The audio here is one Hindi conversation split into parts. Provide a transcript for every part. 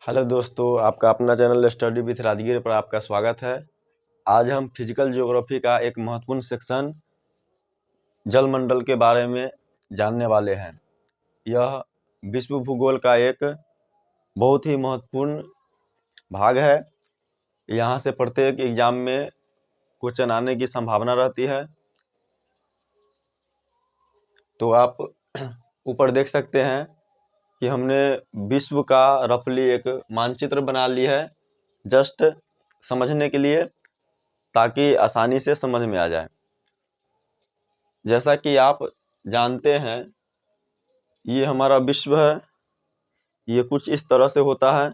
हेलो दोस्तों, आपका अपना चैनल स्टडी विथ राजगीर पर आपका स्वागत है। आज हम फिजिकल ज्योग्राफी का एक महत्वपूर्ण सेक्शन जलमंडल के बारे में जानने वाले हैं। यह विश्व भूगोल का एक बहुत ही महत्वपूर्ण भाग है। यहाँ से प्रत्येक एग्जाम में क्वेश्चन आने की संभावना रहती है। तो आप ऊपर देख सकते हैं कि हमने विश्व का रफली एक मानचित्र बना ली है, जस्ट समझने के लिए, ताकि आसानी से समझ में आ जाए। जैसा कि आप जानते हैं, ये हमारा विश्व है। ये कुछ इस तरह से होता है,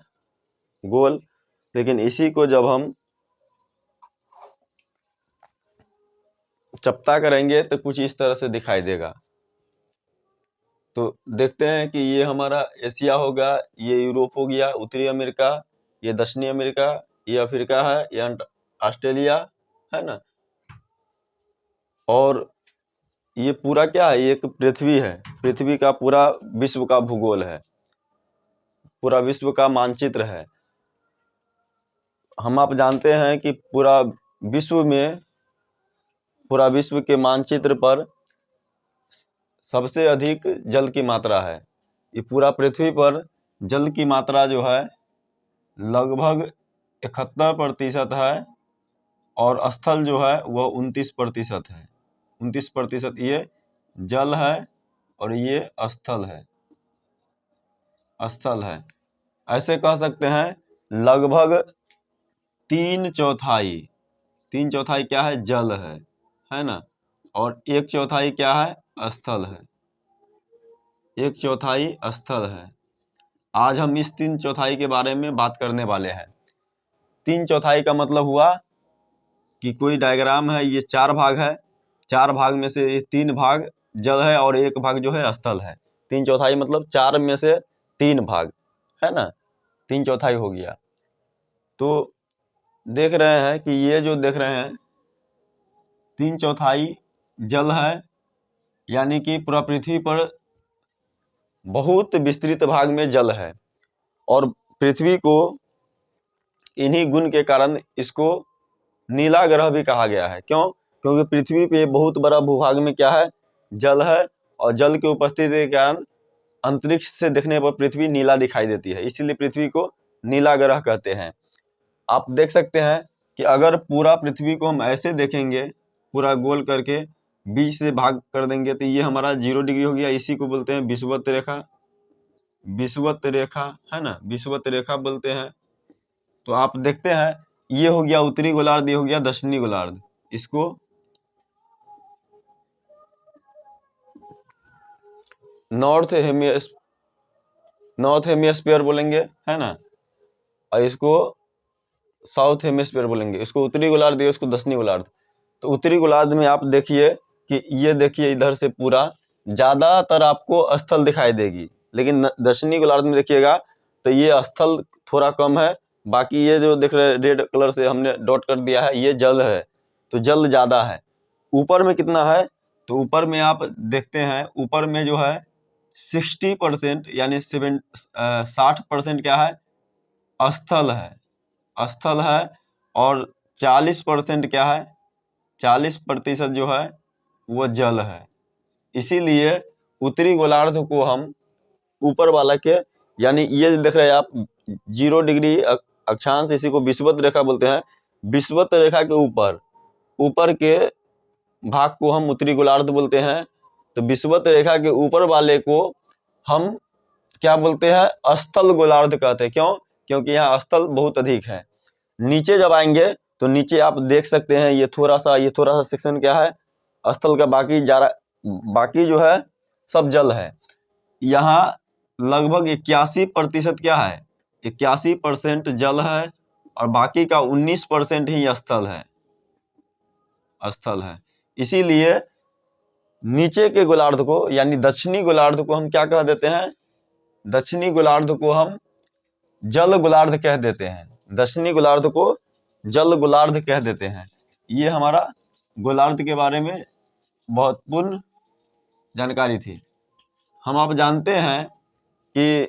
गोल। लेकिन इसी को जब हम चपटा करेंगे तो कुछ इस तरह से दिखाई देगा। तो देखते हैं कि ये हमारा एशिया होगा, ये यूरोप हो गया, उत्तरी अमेरिका, ये दक्षिणी अमेरिका, ये अफ्रीका है, ये ऑस्ट्रेलिया है ना। और ये पूरा क्या है, ये एक पृथ्वी है। पृथ्वी का पूरा विश्व का भूगोल है, पूरा विश्व का मानचित्र है। हम आप जानते हैं कि पूरा विश्व के मानचित्र पर सबसे अधिक जल की मात्रा है। ये पूरा पृथ्वी पर जल की मात्रा जो है लगभग 71% है, और स्थल जो है वह 29% है। 29% ये जल है और ये स्थल है। ऐसे कह सकते हैं लगभग 3/4 क्या है, जल है ना। और 1/4 क्या है, स्थल है। 1/4 स्थल है। आज हम इस 3/4 के बारे में बात करने वाले हैं। 3/4 का मतलब हुआ कि कोई डायग्राम है, ये 4 भाग है। 4 भाग में से ये 3 भाग जल है और 1 भाग जो है स्थल है। 3/4 मतलब 4 में से 3 भाग, है ना। 3/4 हो गया। तो देख रहे हैं कि ये जो देख रहे हैं 3/4 जल है, यानी कि पूरा पृथ्वी पर बहुत विस्तृत भाग में जल है। और पृथ्वी को इन्हीं गुण के कारण इसको नीला ग्रह भी कहा गया है। क्यों? क्योंकि पृथ्वी पे बहुत बड़ा भूभाग में क्या है, जल है। और जल की उपस्थिति के कारण अंतरिक्ष से देखने पर पृथ्वी नीला दिखाई देती है, इसीलिए पृथ्वी को नीला ग्रह कहते हैं। आप देख सकते हैं कि अगर पूरा पृथ्वी को हम ऐसे देखेंगे, पूरा गोल करके बीच से भाग कर देंगे, तो ये हमारा 0 डिग्री हो गया। इसी को बोलते हैं विषुवत रेखा। विषुवत रेखा है ना, विषुवत रेखा बोलते हैं। तो आप देखते हैं ये हो गया उत्तरी गोलार्ध, ये हो गया दक्षिणी गोलार्ध। इसको नॉर्थ हेमिस्फीयर बोलेंगे, है ना। और इसको साउथ हेमिस्फीयर बोलेंगे। इसको उत्तरी गोलार्ध, इसको दक्षिणी गोलार्ध। तो उत्तरी गोलार्ध में आप देखिए कि ये देखिए इधर से पूरा ज्यादातर आपको स्थल दिखाई देगी, लेकिन दक्षिणी गोलार्ध में देखिएगा तो ये स्थल थोड़ा कम है। बाकी ये जो देख रहे हैं रेड कलर से हमने डॉट कर दिया है, ये जल है। तो जल ज्यादा है। ऊपर में कितना है, तो ऊपर में आप देखते हैं, ऊपर में जो है 60% यानी 60% क्या है, स्थल है। और 40% क्या है, 40% जो है वो जल है। इसीलिए उत्तरी गोलार्ध को हम ऊपर वाला के, यानी ये देख रहे हैं आप 0 डिग्री अक्षांश, इसी को विषुवत रेखा बोलते हैं। विषुवत रेखा के ऊपर के भाग को हम उत्तरी गोलार्ध बोलते हैं। तो विषुवत रेखा के ऊपर वाले को हम क्या बोलते हैं, स्थल गोलार्ध कहते हैं। क्यों? क्योंकि यहाँ स्थल बहुत अधिक है। नीचे जब आएंगे तो नीचे आप देख सकते हैं ये थोड़ा सा सेक्शन क्या है, स्थल का। बाकी जो है सब जल है। यहाँ लगभग 81% क्या है, 81% जल है, और बाकी का 19% ही स्थल है। इसीलिए नीचे के गोलार्ध को, यानी दक्षिणी गोलार्ध को हम क्या कह देते हैं, दक्षिणी गोलार्ध को हम जल गोलार्ध कह देते हैं। दक्षिणी गोलार्ध को जल गोलार्ध कह देते हैं। ये हमारा गोलार्ध के बारे में महत्वपूर्ण जानकारी थी। हम आप जानते हैं कि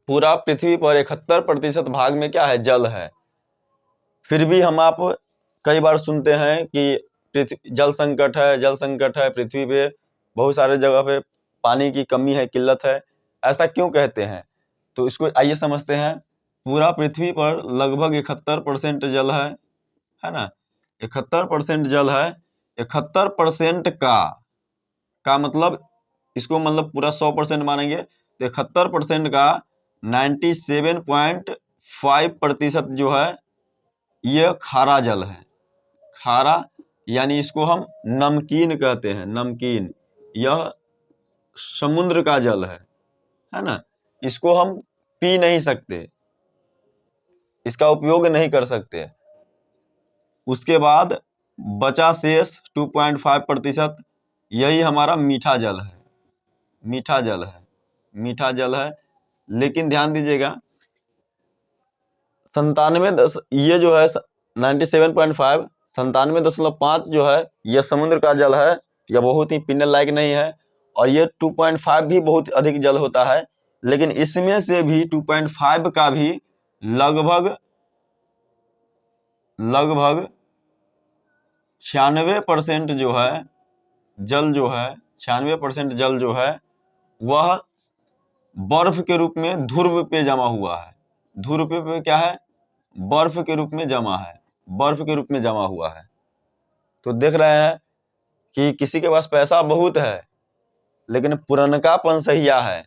पूरा पृथ्वी पर 71% भाग में क्या है, जल है। फिर भी हम आप कई बार सुनते हैं कि जल संकट है, जल संकट है, पृथ्वी पे बहुत सारे जगह पे पानी की कमी है, किल्लत है। ऐसा क्यों कहते हैं? तो इसको आइए समझते हैं। पूरा पृथ्वी पर लगभग 71% जल है ना। 71% जल है। 71% का मतलब, इसको मतलब पूरा 100% मानेंगे तो 71% का 97.5% जो है ये खारा जल है। खारा यानी इसको हम नमकीन कहते हैं, नमकीन। यह समुद्र का जल है ना। इसको हम पी नहीं सकते, इसका उपयोग नहीं कर सकते। उसके बाद बचा शेष 2.5% यही हमारा मीठा जल है, मीठा जल है, मीठा जल है। लेकिन ध्यान दीजिएगा, 97 ये जो है 97.5, 97.5 जो है यह समुद्र का जल है, यह बहुत ही पीने लायक नहीं है। और ये 2.5 भी बहुत अधिक जल होता है, लेकिन इसमें से भी 2.5 का भी लगभग 96% जो है जल जो है, 96% जल जो है वह बर्फ के रूप में ध्रुव पे जमा हुआ है। ध्रुव पे क्या है, बर्फ के रूप में जमा है, बर्फ के रूप में जमा हुआ है। तो देख रहे हैं कि किसी के पास पैसा बहुत है लेकिन पुरनका पनसहिया है,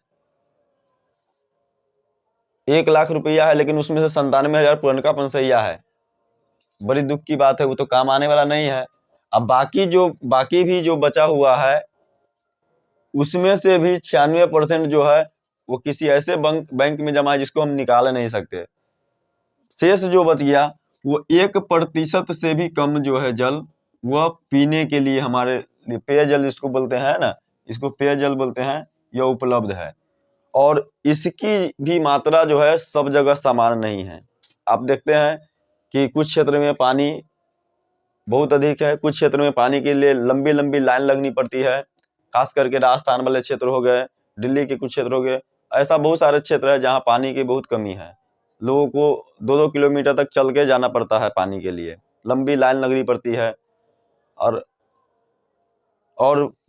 1 लाख रुपया है लेकिन उसमें से 97,000 पुरनका पनसहिया है। बड़ी दुख की बात है, वो तो काम आने वाला नहीं है। अब बाकी भी जो बचा हुआ है उसमें से भी 96% जो है वो किसी ऐसे बैंक में जमा है जिसको हम निकाल नहीं सकते। शेष जो बच गया वो 1% से भी कम जो है जल, वह पीने के लिए हमारे लिए पेयजल जिसको बोलते हैं ना, इसको पेयजल बोलते हैं, यह उपलब्ध है। और इसकी भी मात्रा जो है सब जगह समान नहीं है। आप देखते हैं कि कुछ क्षेत्र में पानी बहुत अधिक है, कुछ क्षेत्र में पानी के लिए लंबी लंबी लाइन लगनी पड़ती है, खास करके राजस्थान वाले क्षेत्र हो गए, दिल्ली के कुछ क्षेत्र हो गए। ऐसा बहुत सारे क्षेत्र है जहाँ पानी की बहुत कमी है, लोगों को 2-2 किलोमीटर तक चल के जाना पड़ता है पानी के लिए, लंबी लाइन लगनी पड़ती है। और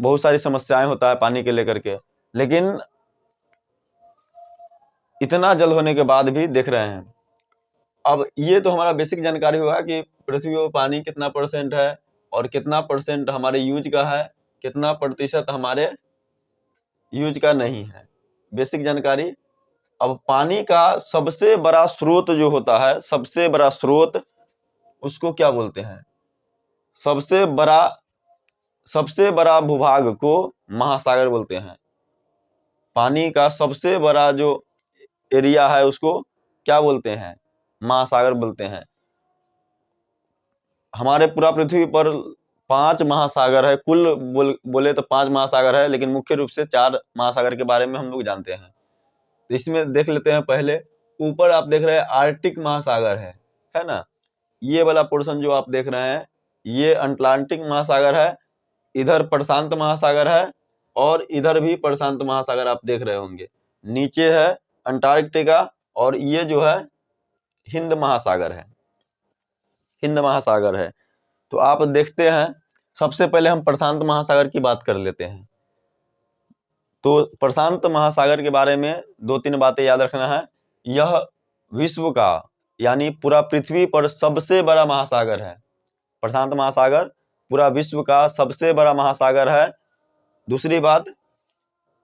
बहुत सारी समस्याएं होता है पानी के लेकर के। लेकिन इतना जल होने के बाद भी देख रहे हैं, अब ये तो हमारा बेसिक जानकारी हुआ कि पृथ्वी पर पानी कितना % है और कितना % हमारे यूज का है, कितना प्रतिशत हमारे यूज का नहीं है, बेसिक जानकारी। अब पानी का सबसे बड़ा स्रोत जो होता है, सबसे बड़ा स्रोत उसको क्या बोलते हैं? सबसे बड़ा भूभाग को महासागर बोलते हैं। पानी का सबसे बड़ा जो एरिया है उसको क्या बोलते हैं? महासागर बोलते हैं। हमारे पूरा पृथ्वी पर 5 महासागर है, कुल बोले तो 5 महासागर है, लेकिन मुख्य रूप से 4 महासागर के बारे में हम लोग जानते हैं। तो इसमें देख लेते हैं। पहले ऊपर आप देख रहे हैं आर्कटिक महासागर है ना। ये वाला पोर्शन जो आप देख रहे हैं ये अटलांटिक महासागर है, इधर प्रशांत महासागर है और इधर भी प्रशांत महासागर आप देख रहे होंगे। नीचे है अंटार्कटिका और ये जो है हिंद महासागर है, हिंद महासागर है। तो आप देखते हैं, सबसे पहले हम प्रशांत महासागर की बात कर लेते हैं। तो प्रशांत महासागर के बारे में 2-3 बातें याद रखना है। यह विश्व का यानी पूरा पृथ्वी पर सबसे बड़ा महासागर है। प्रशांत महासागर पूरा विश्व का सबसे बड़ा महासागर है। दूसरी बात,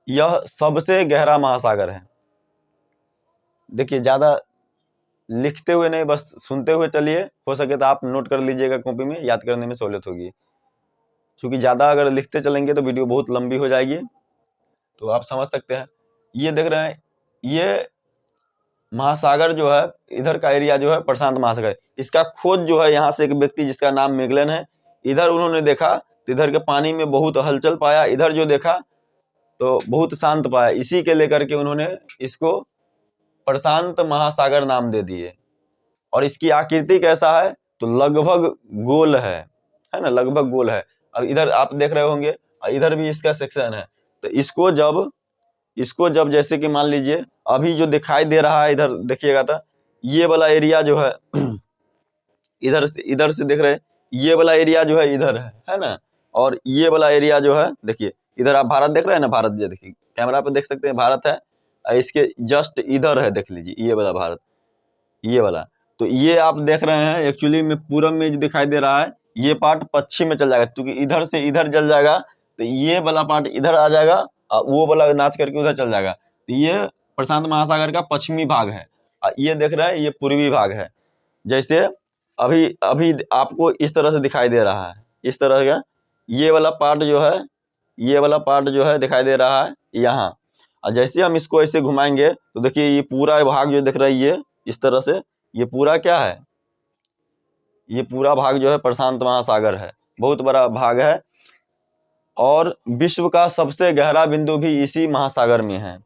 यह सबसे गहरा महासागर है। देखिए, ज्यादा लिखते हुए नहीं, बस सुनते हुए चलिए, हो सके तो आप नोट कर लीजिएगा कॉपी में, याद करने में सहूलियत होगी। क्योंकि ज्यादा अगर लिखते चलेंगे तो वीडियो बहुत लंबी हो जाएगी। तो आप समझ सकते हैं, ये देख रहे हैं, ये महासागर जो है, इधर का एरिया जो है प्रशांत महासागर, इसका खोज जो है यहाँ से एक व्यक्ति जिसका नाम मेगलन है, इधर उन्होंने देखा तो इधर के पानी में बहुत हलचल पाया, इधर जो देखा तो बहुत शांत पाया। इसी के लेकर के उन्होंने इसको प्रशांत महासागर नाम दे दिए। और इसकी आकृति कैसा है? तो लगभग गोल है ना, लगभग गोल है। अब इधर आप देख रहे होंगे, इधर भी इसका सेक्शन है। तो इसको जब इसको जब जैसे कि मान लीजिए अभी जो दिखाई दे रहा है इधर देखिएगा तो ये वाला एरिया जो है इधर से देख रहे हैं, ये वाला एरिया जो है इधर है ना, और ये वाला एरिया जो है देखिए इधर आप भारत देख रहे हैं ना, भारत जो देखिए कैमरा पे देख सकते हैं भारत है, और इसके जस्ट इधर है देख लीजिए ये वाला भारत, ये वाला। तो ये आप देख रहे हैं एक्चुअली में पूरब में जो दिखाई दे रहा है ये पार्ट पश्चिम में चल जाएगा, क्योंकि इधर से इधर जल जाएगा तो ये वाला पार्ट इधर आ जाएगा और वो वाला नाच करके उधर चल जाएगा। तो ये प्रशांत महासागर का पश्चिमी भाग है और ये देख रहे हैं ये पूर्वी भाग है। जैसे अभी अभी आपको इस तरह से दिखाई दे रहा है, इस तरह का ये वाला पार्ट जो है, ये वाला पार्ट जो है दिखाई दे रहा है यहाँ, और जैसे हम इसको ऐसे घुमाएंगे तो देखिए ये पूरा भाग जो दिख रहा है ये इस तरह से, ये पूरा क्या है, ये पूरा भाग जो है प्रशांत महासागर है, बहुत बड़ा भाग है। और विश्व का सबसे गहरा बिंदु भी इसी महासागर में है।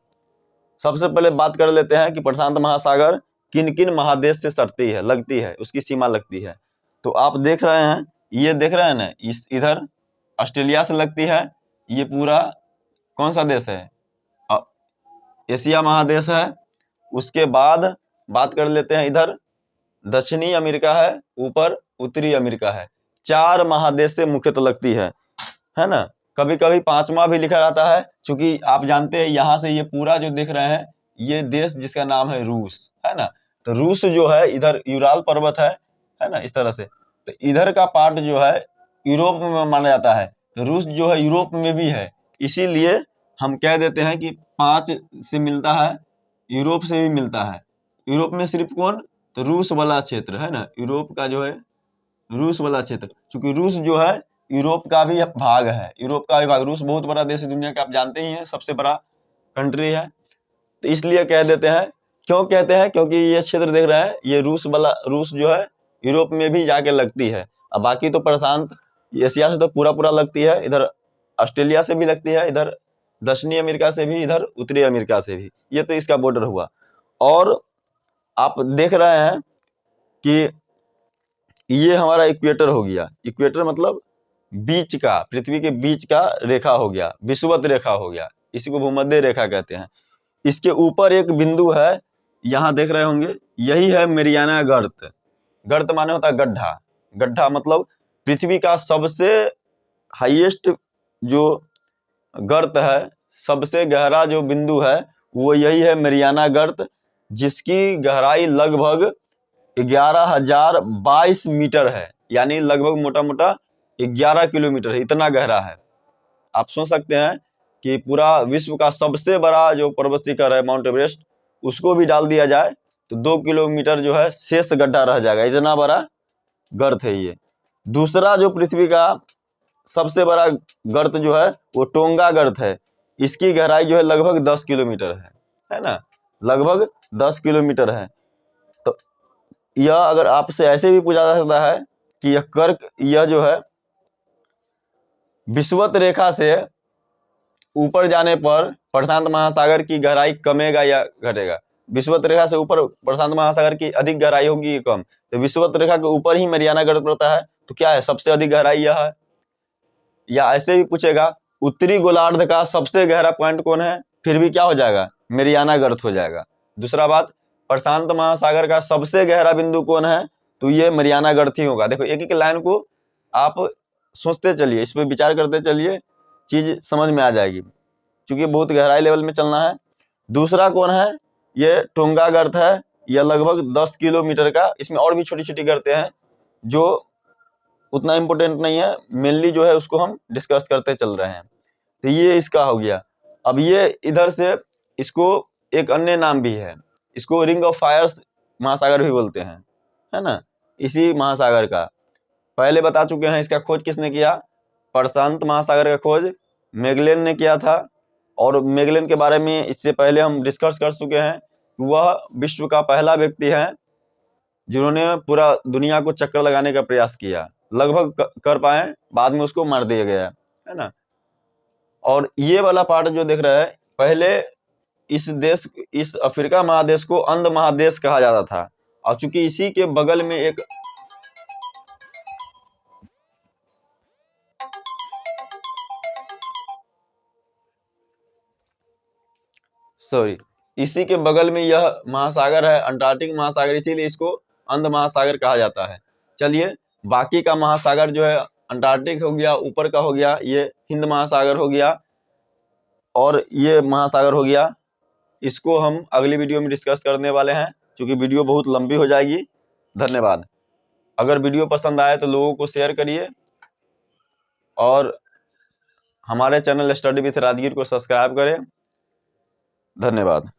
सबसे पहले बात कर लेते हैं कि प्रशांत महासागर किन किन महादेश से सटती है, लगती है, उसकी सीमा लगती है। तो आप देख रहे हैं, ये देख रहे हैं ना, इस इधर ऑस्ट्रेलिया से लगती है, ये पूरा कौन सा देश है, अ- एशिया महादेश है। उसके बाद बात कर लेते हैं इधर दक्षिणी अमेरिका है, ऊपर उत्तरी अमेरिका है, 4 महादेश से मुख्यतः लगती है ना। कभी कभी 5वां भी लिखा जाता है, क्योंकि आप जानते हैं यहाँ से ये पूरा जो देख रहे हैं ये देश जिसका नाम है रूस, है ना। तो रूस जो है इधर यूराल पर्वत है ना, इस तरह से। तो इधर का पार्ट जो है यूरोप में माना जाता है, तो रूस जो है यूरोप में भी है, इसीलिए हम कह देते हैं कि 5 से मिलता है, यूरोप से भी मिलता है। यूरोप में सिर्फ कौन, तो रूस वाला क्षेत्र है ना, यूरोप का जो है रूस वाला क्षेत्र, क्योंकि रूस जो है यूरोप का भी भाग है, यूरोप का भी भाग, रूस बहुत बड़ा देश है दुनिया का, आप जानते ही हैं सबसे बड़ा कंट्री है। तो इसलिए कह देते हैं, क्यों कहते हैं, क्योंकि ये क्षेत्र देख रहे हैं ये रूस वाला, रूस जो है यूरोप में भी जाके लगती है। अब बाकी तो प्रशांत एशिया से तो पूरा पूरा लगती है, इधर ऑस्ट्रेलिया से भी लगती है, इधर दक्षिणी अमेरिका से भी, इधर उत्तरी अमेरिका से भी, ये तो इसका बॉर्डर हुआ। और आप देख रहे हैं कि ये हमारा इक्वेटर हो गया, इक्वेटर मतलब बीच का, पृथ्वी के बीच का रेखा हो गया, विषुवत रेखा हो गया, इसी को भूमध्य रेखा कहते हैं। इसके ऊपर एक बिंदु है, यहाँ देख रहे होंगे, यही है मेरियाना गर्त। गर्त माने होता है गड्ढा, गड्ढा मतलब पृथ्वी का सबसे हाईएस्ट जो गर्त है, सबसे गहरा जो बिंदु है वो यही है मेरियाना गर्त, जिसकी गहराई लगभग 11,022 मीटर है, यानी लगभग मोटा मोटा 11 किलोमीटर है, इतना गहरा है। आप सोच सकते हैं कि पूरा विश्व का सबसे बड़ा जो पर्वत शिखर है माउंट एवरेस्ट, उसको भी डाल दिया जाए तो 2 किलोमीटर जो है शेष गड्ढा रह जाएगा, इतना बड़ा गर्त है ये। दूसरा जो पृथ्वी का सबसे बड़ा गर्त जो है वो टोंगा गर्त है, इसकी गहराई जो है लगभग 10 किलोमीटर है ना, लगभग 10 किलोमीटर है। तो यह अगर आपसे ऐसे भी पूछा जा सकता है कि यह कर्क, यह जो है विषुवत रेखा से ऊपर जाने पर प्रशांत महासागर की गहराई कमेगा या घटेगा। विषुवत रेखा से ऊपर प्रशांत महासागर की अधिक गहराई होगी या कम, तो विषुवत रेखा के ऊपर ही मेरियाना गर्त पड़ता है, तो क्या है सबसे अधिक गहराई यह है। या ऐसे भी पूछेगा उत्तरी गोलार्ध का सबसे गहरा पॉइंट कौन है, फिर भी क्या हो जाएगा, मेरियाना गर्त हो जाएगा। दूसरा बात, प्रशांत महासागर का सबसे गहरा बिंदु कौन है, तो ये मेरियाना गर्त ही होगा। देखो एक एक लाइन को आप सोचते चलिए, इस पर विचार करते चलिए, चीज समझ में आ जाएगी, क्योंकि बहुत गहराई लेवल में चलना है। दूसरा कौन है, ये टोंगा गर्त है, यह लगभग 10 किलोमीटर का, इसमें और भी छोटी छोटी गर्तें हैं जो उतना इम्पोर्टेंट नहीं है, मेनली जो है उसको हम डिस्कस करते चल रहे हैं। तो ये इसका हो गया। अब ये इधर से इसको एक अन्य नाम भी है, इसको रिंग ऑफ फायर्स महासागर भी बोलते हैं, है ना, इसी महासागर का पहले बता चुके हैं। इसका खोज किसने किया, प्रशांत महासागर का खोज मैगेलन ने किया था, और मैगेलन के बारे में इससे पहले हम डिस्कस कर चुके हैं। वह विश्व का पहला व्यक्ति है जिन्होंने पूरा दुनिया को चक्कर लगाने का प्रयास किया, लगभग कर पाए, बाद में उसको मार दिया गया, है ना। और ये वाला पार्ट जो देख रहे हैं, पहले इस अफ्रीका महादेश को अंध महादेश कहा जाता था, और चूंकि इसी के बगल में एक सॉरी, इसी के बगल में यह महासागर है अंटार्कटिक महासागर, इसीलिए इसको अंध महासागर कहा जाता है। चलिए, बाकी का महासागर जो है अंटार्कटिक हो गया, ऊपर का हो गया ये हिंद महासागर हो गया, और ये महासागर हो गया, इसको हम अगली वीडियो में डिस्कस करने वाले हैं, क्योंकि वीडियो बहुत लंबी हो जाएगी। धन्यवाद। अगर वीडियो पसंद आए तो लोगों को शेयर करिए, और हमारे चैनल स्टडी विथ राजगीर को सब्सक्राइब करें। धन्यवाद।